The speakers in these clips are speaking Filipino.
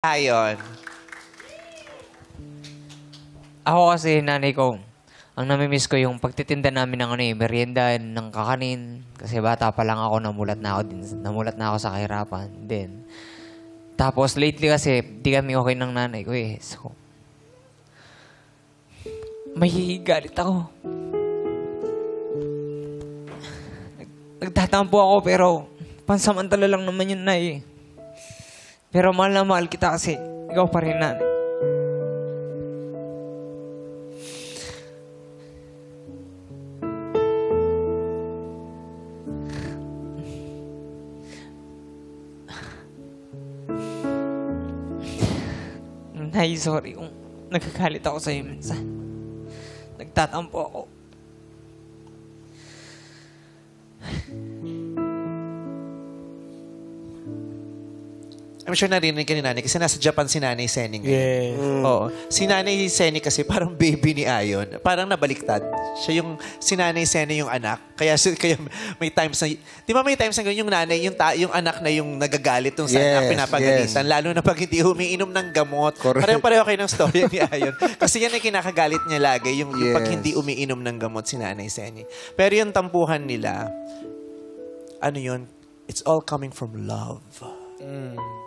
Ayon. Ako kasi, nanay ko, ang namimiss ko yung pagtitinda namin ng merienda, ng kakanin. Kasi bata pa lang ako, namulat na ako sa kahirapan. Then, tapos lately kasi, di kami okay ng nanay ko eh. So, may galit ako. Nagtatampo ako pero pansamantala lang naman yun, nay. Pero mahal na mahal kita kasi ikaw pa rin, nanay. Nay, sorry kung nagkakalit ako sa'yo minsan. Nagtatampo ako. I'm sure narinig ka ni Nanay kasi nasa Japan si Nanay Seni ngayon. Yes. Oo. Si Nanay Seni kasi parang baby ni Ayon. Parang nabaliktad. Siya yung, si Nanay Seni yung anak. Kaya may times na, di ba may times na yung nanay, yung anak na yung nagagalit yung sa anak, pinapagalitan. Lalo na pag hindi umiinom ng gamot. Pareho kayo ng story ni Ayon. Kasi yan ay kinakagalit niya lagi, yung pag hindi umiinom ng gamot si Nanay Seni. Pero yung tampuhan nila, ano yun? It's all coming from love.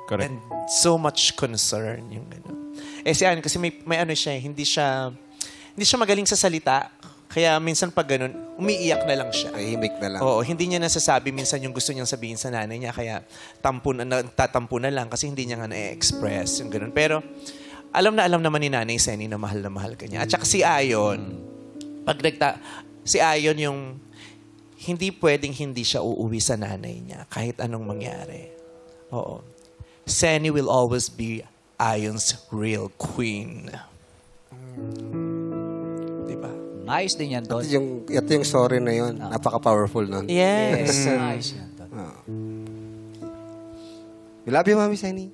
Correct. And so much concern yung gano'n. Eh si Ayon kasi may ano siya, hindi siya magaling sa salita. Kaya minsan pag gano'n, umiiyak na lang siya. Tahimik na lang. Oo, hindi niya nasasabi minsan yung gusto niyang sabihin sa nanay niya. Kaya tatampo na lang kasi hindi niya nga na-express yung gano'n. Pero alam naman ni Nanay Seni na mahal ka niya. At saka si Ayon, si Ayon yung hindi pwedeng hindi siya uuwi sa nanay niya kahit anong mangyari. Oo. Seni will always be Ayon's real queen. Diba? Nice din yan, Don. Ito yung story na yun. Napaka-powerful nun. Yes. Nice yan, Don. We love you, Mami Seni.